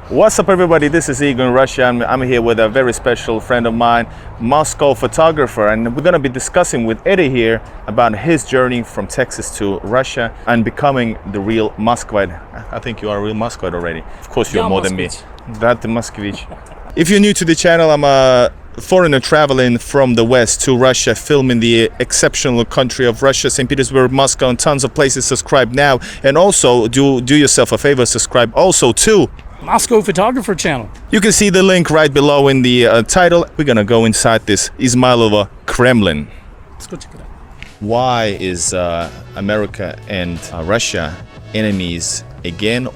What's up, everybody? This is Igor in Russia. I'm here with a very special friend of mine, Moscow photographer, and we're going to be discussing with Eddie here about his journey from Texas to Russia and becoming the real Muscovite. I think you are a real Muscovite already. Of course, you're more than me. That the Moscovich. If you're new to the channel, I'm a foreigner traveling from the West to Russia, filming the exceptional country of Russia, St. Petersburg, Moscow, and tons of places. Subscribe now, and also do yourself a favor, subscribe also to Moscow Photographer channel. You can see the link right below in the title. We're gonna go inside this Izmailova Kremlin. Let's go check it out. Why is America and Russia enemies again?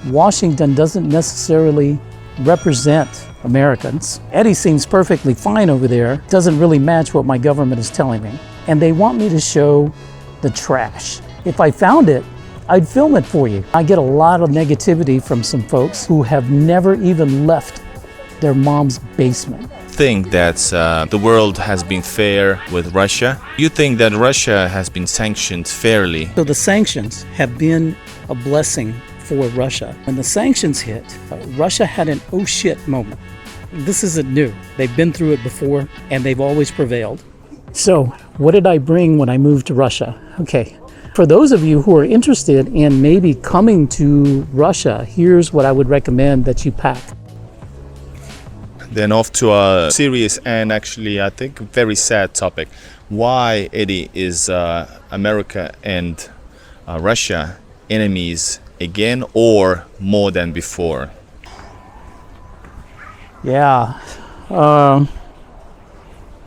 Washington doesn't necessarily represent Americans. Eddie seems perfectly fine over there. Doesn't really match what my government is telling me. And they want me to show the trash. If I found it, I'd film it for you. I get a lot of negativity from some folks who have never even left their mom's basement. Think that the world has been fair with Russia? You think that Russia has been sanctioned fairly? So the sanctions have been a blessing for Russia. When the sanctions hit, Russia had an oh shit moment. This isn't new. They've been through it before and they've always prevailed. So what did I bring when I moved to Russia? Okay. For those of you who are interested in maybe coming to Russia, here's what I would recommend that you pack. Then off to a serious and actually I think very sad topic. Why, Eddie, is America and Russia enemies again or more than before? Yeah,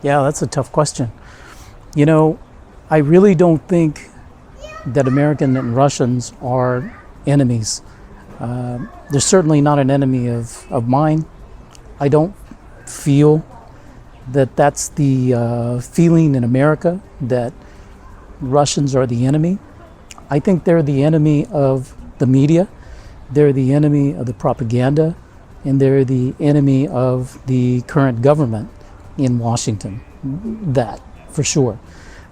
that's a tough question. You know, I really don't think that American and Russians are enemies. They're certainly not an enemy of mine. I don't feel that that's the feeling in America, that Russians are the enemy. I think they're the enemy of the media, they're the enemy of the propaganda, and they're the enemy of the current government in Washington. That, for sure.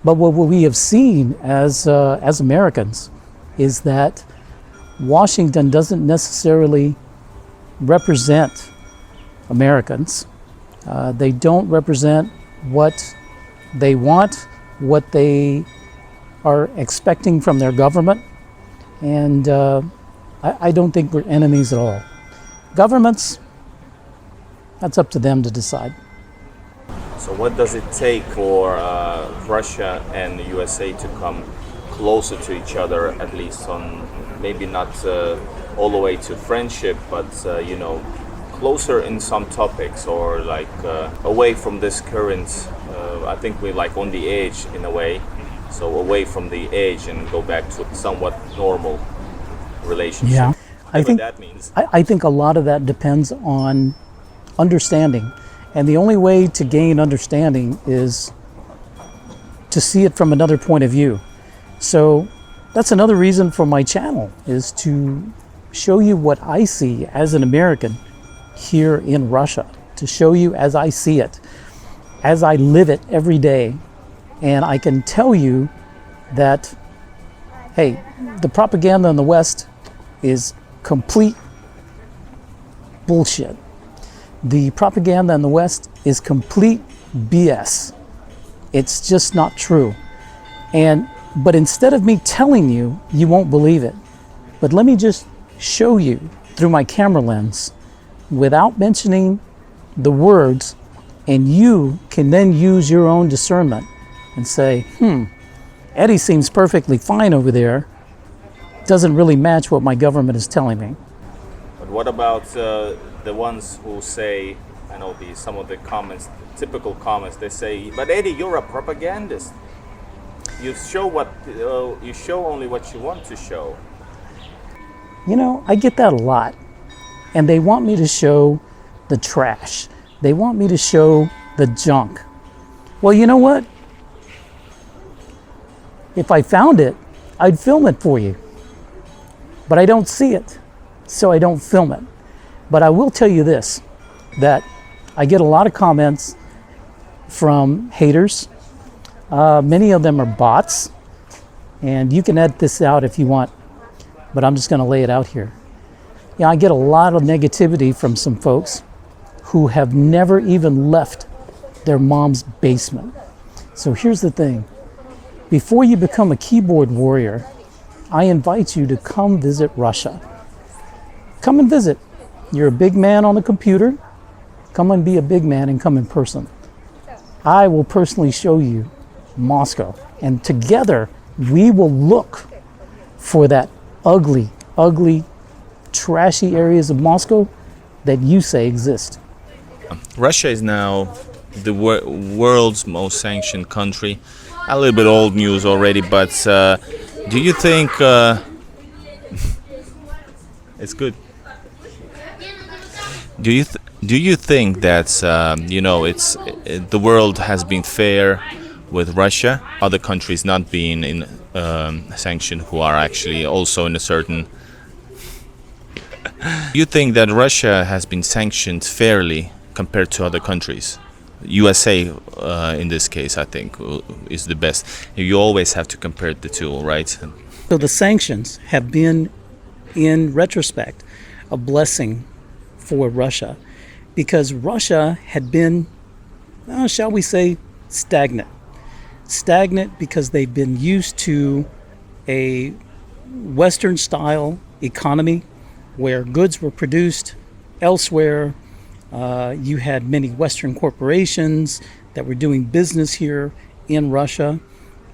But what we have seen as Americans is that Washington doesn't necessarily represent Americans. They don't represent what they want, what they are expecting from their government, and I don't think we're enemies at all. Governments, that's up to them to decide. So what does it take for Russia and the USA to come closer to each other, at least on maybe not all the way to friendship, but closer in some topics, or like away from this current, I think we're like on the edge in a way, so away from the edge and go back to somewhat normal relationship. Yeah, I think that means. I think a lot of that depends on understanding. And the only way to gain understanding is to see it from another point of view. So that's another reason for my channel, is to show you what I see as an American here in Russia, to show you as I see it, as I live it every day. And I can tell you that, hey, the propaganda in the West is complete bullshit. The propaganda in the West is complete BS. It's just not true. But instead of me telling you, you won't believe it. But let me just show you through my camera lens without mentioning the words, and you can then use your own discernment and say, Eddie seems perfectly fine over there. Doesn't really match what my government is telling me. But what about the ones who say, I know some of the comments, typical comments, they say, but Eddie, you're a propagandist. You show only what you want to show. You know, I get that a lot. And they want me to show the trash. They want me to show the junk. Well, you know what? If I found it, I'd film it for you. But I don't see it, so I don't film it. But I will tell you this, that I get a lot of comments from haters. Many of them are bots, and you can edit this out if you want, but I'm just going to lay it out here. I get a lot of negativity from some folks who have never even left their mom's basement. So here's the thing. Before you become a keyboard warrior, I invite you to come visit Russia. Come and visit. You're a big man on the computer. Come and be a big man and come in person. I will personally show you Moscow. And together, we will look for that ugly, trashy areas of Moscow that you say exist. Russia is now the world's most sanctioned country. A little bit old news already, but do you think it's good? Do you think that the world has been fair with Russia, other countries not being in sanction who are actually also in a certain? You think that Russia has been sanctioned fairly compared to other countries? USA, in this case, I think, is the best. You always have to compare the two, right? So the sanctions have been, in retrospect, a blessing for Russia, because Russia had been, shall we say, stagnant. Stagnant because they've been used to a Western-style economy where goods were produced elsewhere. You had many Western corporations that were doing business here in Russia,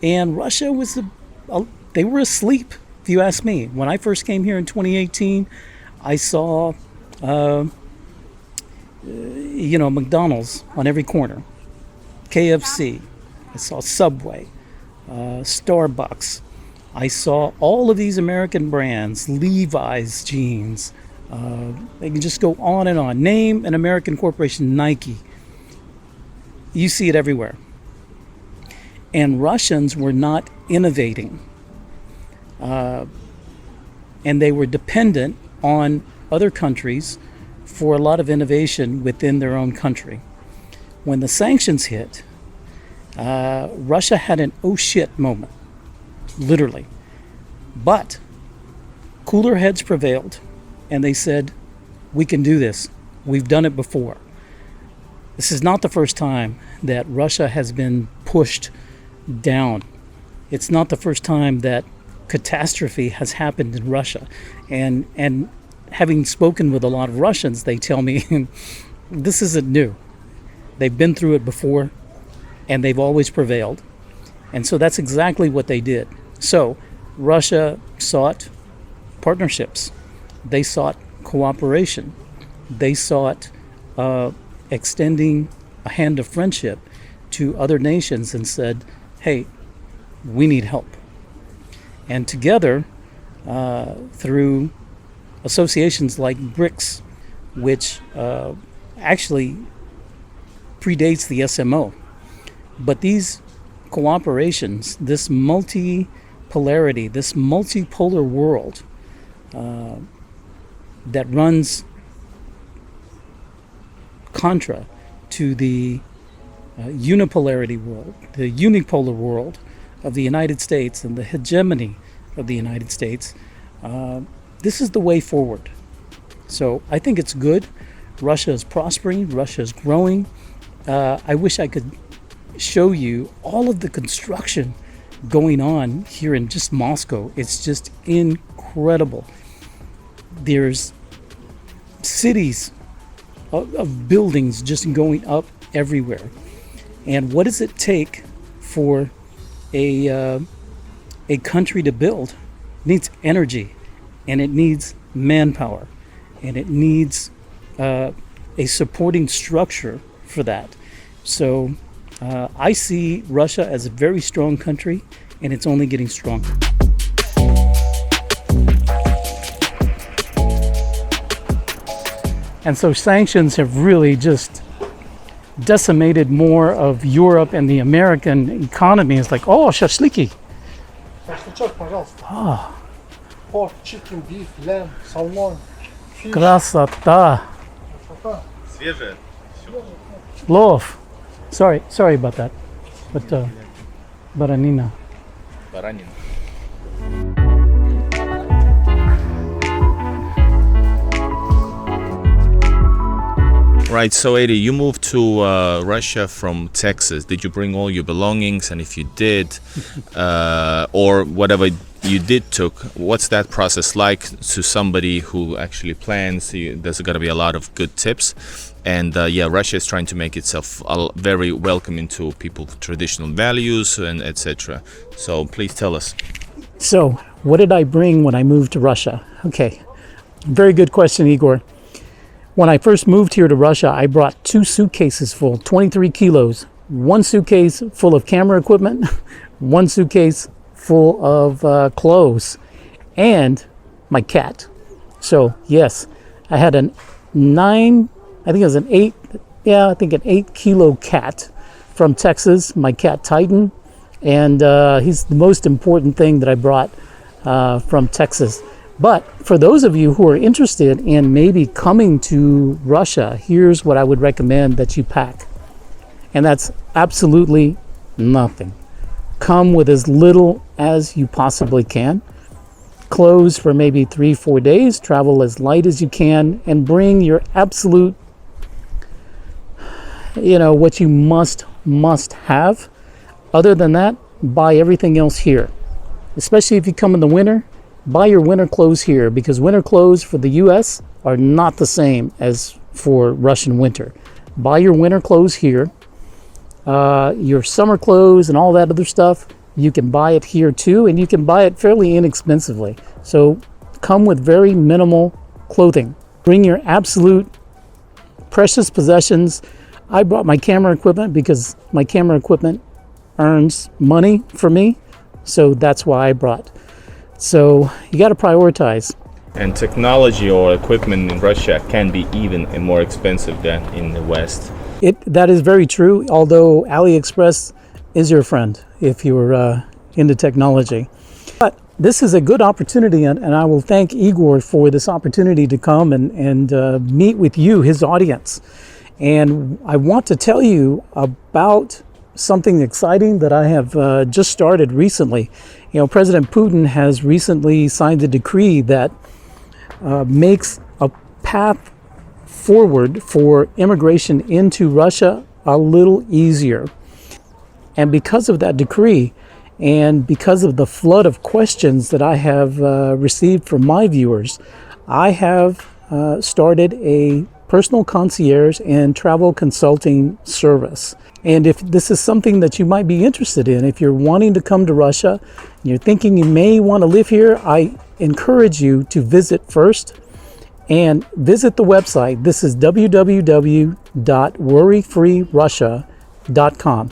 and Russia was they were asleep, if you ask me. When I first came here in 2018, I saw McDonald's on every corner, KFC, I saw Subway, Starbucks. I saw all of these American brands, Levi's jeans. They can just go on and on. Name an American corporation, Nike. You see it everywhere. And Russians were not innovating. And they were dependent on other countries for a lot of innovation within their own country. When the sanctions hit, Russia had an oh shit moment, literally. But cooler heads prevailed, and they said, we can do this. We've done it before. This is not the first time that Russia has been pushed down. It's not the first time that catastrophe has happened in Russia. And having spoken with a lot of Russians, they tell me this isn't new. They've been through it before, and they've always prevailed. And so that's exactly what they did. So Russia sought partnerships. They sought cooperation. They sought extending a hand of friendship to other nations and said, hey, we need help. And together, through associations like BRICS, which actually predates the SMO, but these cooperations, this multipolarity, this multipolar world that runs contra to the unipolarity world, the unipolar world of the United States and the hegemony of the United States, this is the way forward. So I think it's good. Russia is prospering. Russia is growing. I wish I could show you all of the construction going on here in just Moscow. It's just incredible. There's cities of buildings just going up everywhere. And what does it take for a country to build? It needs energy, and it needs manpower, and it needs a supporting structure for that. So I see Russia as a very strong country, and it's only getting stronger. And so sanctions have really just decimated more of Europe and the American economy. It's like, oh, шашлыки. Шашлычок, пожалуйста. Pork, chicken, beef, lamb, salmon, fish. Красота. Свежее. Love. Sorry about that. But baranina. Баранина. Right, so Eddie, you moved to Russia from Texas. Did you bring all your belongings? And if you did, or whatever you did took, what's that process like to somebody who actually plans? There's got to be a lot of good tips. And yeah, Russia is trying to make itself very welcoming to people's traditional values and etc. So please tell us. So, what did I bring when I moved to Russia? Okay, very good question, Igor. When I first moved here to Russia, I brought 2 suitcases full, 23 kilos. 1 suitcase full of camera equipment, 1 suitcase full of clothes, and my cat. So yes, I had an 8 kilo cat from Texas, my cat Titan, and he's the most important thing that I brought from Texas. But for those of you who are interested in maybe coming to Russia, here's what I would recommend that you pack. And that's absolutely nothing. Come with as little as you possibly can. Clothes for maybe 3-4 days. Travel as light as you can and bring your absolute, what you must have. Other than that, buy everything else here. Especially if you come in the winter. Buy your winter clothes here, because winter clothes for the US are not the same as for Russian winter. Buy your winter clothes here. Your summer clothes and all that other stuff, you can buy it here too, and you can buy it fairly inexpensively. So come with very minimal clothing. Bring your absolute precious possessions. I brought my camera equipment because my camera equipment earns money for me. So that's why I brought. So you got to prioritize. And technology or equipment in Russia can be even more expensive than in the West. That is very true, although AliExpress is your friend if you're into technology. But this is a good opportunity, and I will thank Igor for this opportunity to come and meet with you, his audience. And I want to tell you about something exciting that I have just started recently. President Putin has recently signed a decree that makes a path forward for immigration into Russia a little easier. And because of that decree, and because of the flood of questions that I have received from my viewers, I have started a personal concierge and travel consulting service. And if this is something that you might be interested in, if you're wanting to come to Russia, and you're thinking you may want to live here, I encourage you to visit first and visit the website. This is www.worryfreerussia.com.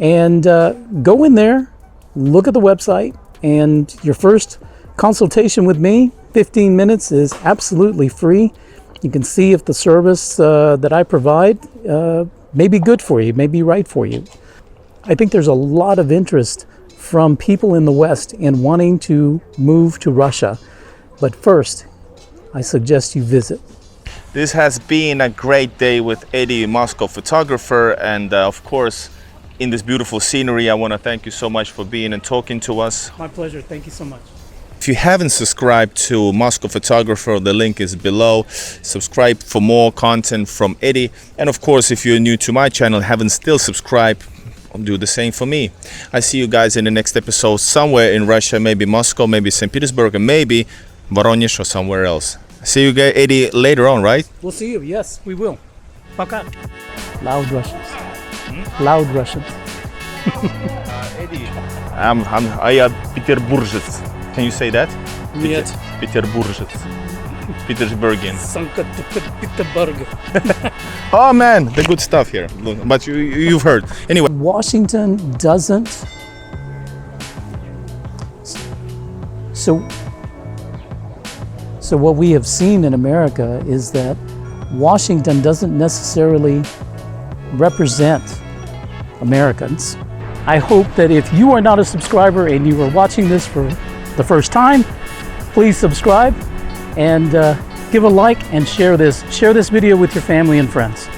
And go in there, look at the website, and your first consultation with me, 15 minutes, is absolutely free. You can see if the service that I provide may be good for you, may be right for you. I think there's a lot of interest from people in the West in wanting to move to Russia. But first, I suggest you visit. This has been a great day with Eddie, Moscow photographer, and of course, in this beautiful scenery, I want to thank you so much for being and talking to us. My pleasure. Thank you so much. If you haven't subscribed to Moscow Photographer, the link is below. Subscribe for more content from Eddie. And of course, if you're new to my channel, haven't still subscribed, do the same for me. I see you guys in the next episode somewhere in Russia, maybe Moscow, maybe St. Petersburg, and maybe Voronezh or somewhere else. See you guys, Eddie, later on, right? We'll see you. Yes, we will. Пока. Loud Russians. Loud Russians. Eddie, I am Peterburgets. Can you say that? Нет. Peterburgets. Petersburgian. Санкт-Петербург. Oh man, the good stuff here. But you've heard. Anyway. Washington doesn't. So what we have seen in America is that Washington doesn't necessarily represent Americans. I hope that if you are not a subscriber and you are watching this for the first time, please subscribe and give a like and share this video with your family and friends.